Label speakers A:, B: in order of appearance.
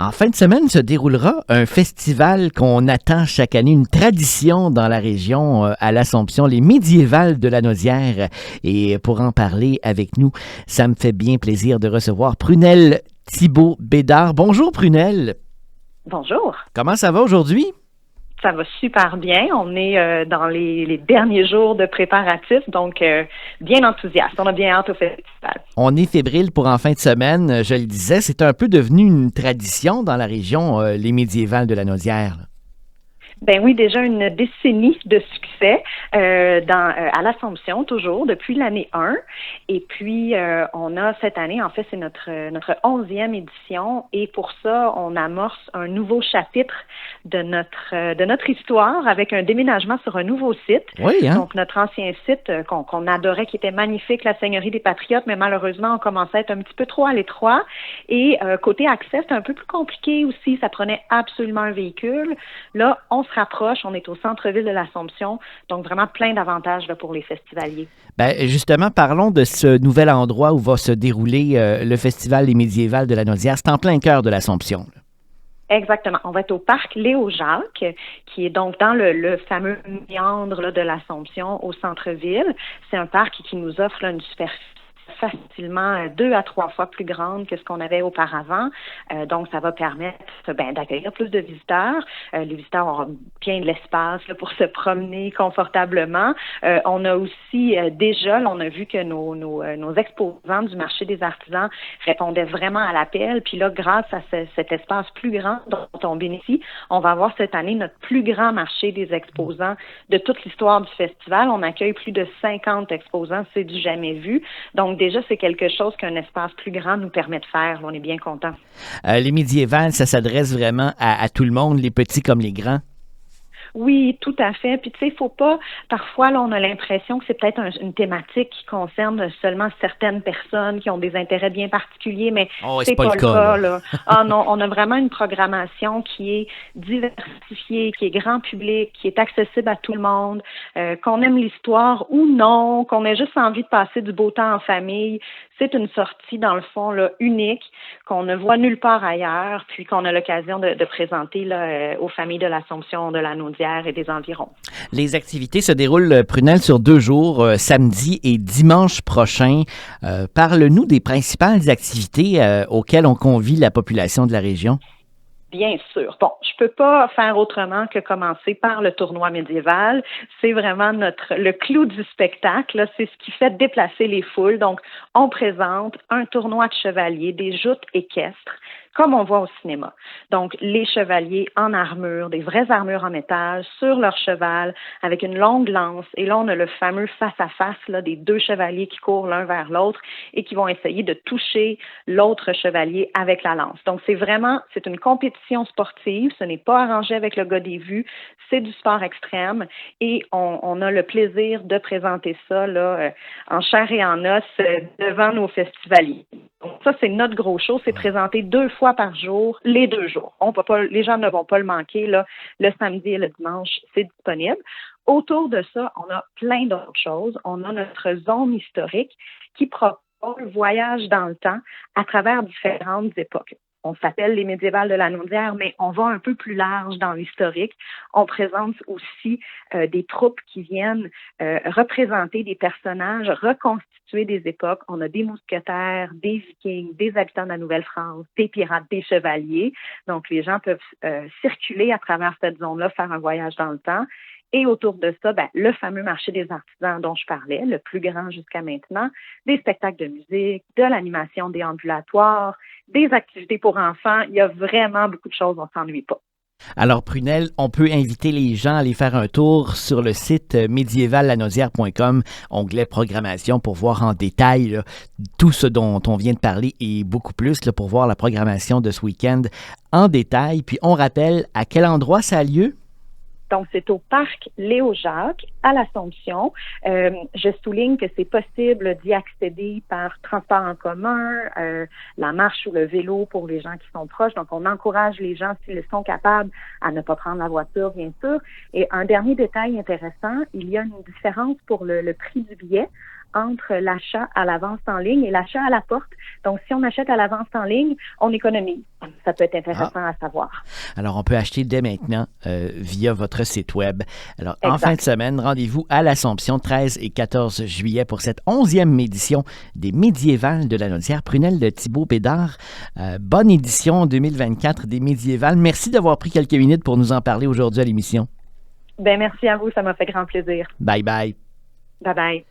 A: En fin de semaine se déroulera un festival qu'on attend chaque année, une tradition dans la région à l'Assomption, les Médiévales de la Naudière. Et pour en parler avec nous, ça me fait bien plaisir de recevoir Prunelle Thibault-Bédard. Bonjour Prunelle.
B: Bonjour.
A: Comment ça va aujourd'hui?
B: Ça va super bien. On est dans les derniers jours de préparatifs, donc bien enthousiaste. On a bien hâte au festival.
A: On est fébrile pour en fin de semaine. Je le disais, c'est un peu devenu une tradition dans la région, les Médiévales de la Naudière.
B: Ben oui, déjà une décennie de succès à l'Assomption, toujours, depuis l'année 1. Et puis, on a cette année, en fait, c'est notre 11e édition. Et pour ça, on amorce un nouveau chapitre de notre histoire avec un déménagement sur un nouveau site.
A: Oui, hein?
B: Donc, notre ancien site qu'on adorait, qui était magnifique, la Seigneurie des Patriotes, mais malheureusement, on commençait à être un petit peu trop à l'étroit. Et côté accès, c'était un peu plus compliqué aussi. Ça prenait absolument un véhicule. Là, on se rapproche, on est au centre-ville de l'Assomption, donc vraiment plein d'avantages là, pour les festivaliers.
A: Ben, justement, parlons de ce nouvel endroit où va se dérouler le Festival des Médiévales de la Naudière. C'est en plein cœur de l'Assomption.
B: Exactement. On va être au parc Léo-Jacques, qui est donc dans le fameux méandre là, de l'Assomption au centre-ville. C'est un parc qui nous offre là, une superficie facilement 2 à 3 fois plus grande que ce qu'on avait auparavant. Donc, ça va permettre d'accueillir plus de visiteurs. Les visiteurs auront bien de l'espace là, pour se promener confortablement. On a aussi déjà, là, on a vu que nos exposants du marché des artisans répondaient vraiment à l'appel. Puis là, grâce à cet espace plus grand dont on bénéficie, on va avoir cette année notre plus grand marché des exposants de toute l'histoire du festival. On accueille plus de 50 exposants, c'est du jamais vu. Donc, déjà, c'est quelque chose qu'un espace plus grand nous permet de faire. On est bien contents.
A: Les médiévales, ça s'adresse vraiment à tout le monde, les petits comme les grands?
B: Oui, tout à fait. Puis tu sais, il faut pas. Parfois, là, on a l'impression que c'est peut-être une thématique qui concerne seulement certaines personnes qui ont des intérêts bien particuliers, mais c'est pas le cas. Là. Ah non, on a vraiment une programmation qui est diversifiée, qui est grand public, qui est accessible à tout le monde, qu'on aime l'histoire ou non, qu'on ait juste envie de passer du beau temps en famille. C'est une sortie, dans le fond, là, unique, qu'on ne voit nulle part ailleurs, puis qu'on a l'occasion de présenter là, aux familles de l'Assomption, de la Naudière et des environs.
A: Les activités se déroulent, Prunelle, sur 2 jours, samedi et dimanche prochain. Parle-nous des principales activités auxquelles on convie la population de la région.
B: Bien sûr. Bon, je peux pas faire autrement que commencer par le tournoi médiéval. C'est vraiment le clou du spectacle. Là. C'est ce qui fait déplacer les foules. Donc, on présente un tournoi de chevaliers, des joutes équestres, comme on voit au cinéma. Donc, les chevaliers en armure, des vraies armures en métal, sur leur cheval, avec une longue lance. Et là, on a le fameux face-à-face là, des 2 chevaliers qui courent l'un vers l'autre et qui vont essayer de toucher l'autre chevalier avec la lance. Donc, c'est une compétition sportive. Ce n'est pas arrangé avec le gars des vues. C'est du sport extrême. Et on a le plaisir de présenter ça là, en chair et en os devant nos festivaliers. Donc, ça, c'est notre gros show. C'est présenté 2 fois par jour, les 2 jours. Les gens ne vont pas le manquer. Là, le samedi et le dimanche, c'est disponible. Autour de ça, on a plein d'autres choses. On a notre zone historique qui propose le voyage dans le temps à travers différentes époques. On s'appelle les Médiévales de la Naudière, mais on va un peu plus large dans l'historique. On présente aussi des troupes qui viennent représenter des personnages, reconstituer des époques. On a des mousquetaires, des vikings, des habitants de la Nouvelle-France, des pirates, des chevaliers. Donc, les gens peuvent circuler à travers cette zone-là, faire un voyage dans le temps. Et autour de ça, le fameux marché des artisans dont je parlais, le plus grand jusqu'à maintenant, des spectacles de musique, de l'animation déambulatoire, des activités pour enfants. Il y a vraiment beaucoup de choses, on ne s'ennuie pas.
A: Alors, Prunelle, on peut inviter les gens à aller faire un tour sur le site médiévallanaudière.com, onglet programmation, pour voir en détail là, tout ce dont on vient de parler et beaucoup plus là, pour voir la programmation de ce week-end en détail. Puis, on rappelle à quel endroit ça a lieu?
B: Donc, c'est au parc Léo-Jacques, à l'Assomption. Je souligne que c'est possible d'y accéder par transport en commun, la marche ou le vélo pour les gens qui sont proches. Donc, on encourage les gens, s'ils sont capables, à ne pas prendre la voiture, bien sûr. Et un dernier détail intéressant, il y a une différence pour le prix du billet entre l'achat à la vente en ligne et l'achat à la porte. Donc, si on achète à la vente en ligne, on économise. Ça peut être intéressant à savoir.
A: Alors, on peut acheter dès maintenant via votre site web. Alors,
B: Exact.
A: En fin de semaine, rendez-vous à l'Assomption, 13 et 14 juillet, pour cette 11e édition des Médiévales de la Naudière. Prunelle de Thibault Bédard, bonne édition 2024 des Médiévales. Merci d'avoir pris quelques minutes pour nous en parler aujourd'hui à l'émission.
B: Bien, merci à vous. Ça m'a fait grand plaisir.
A: Bye bye.
B: Bye bye.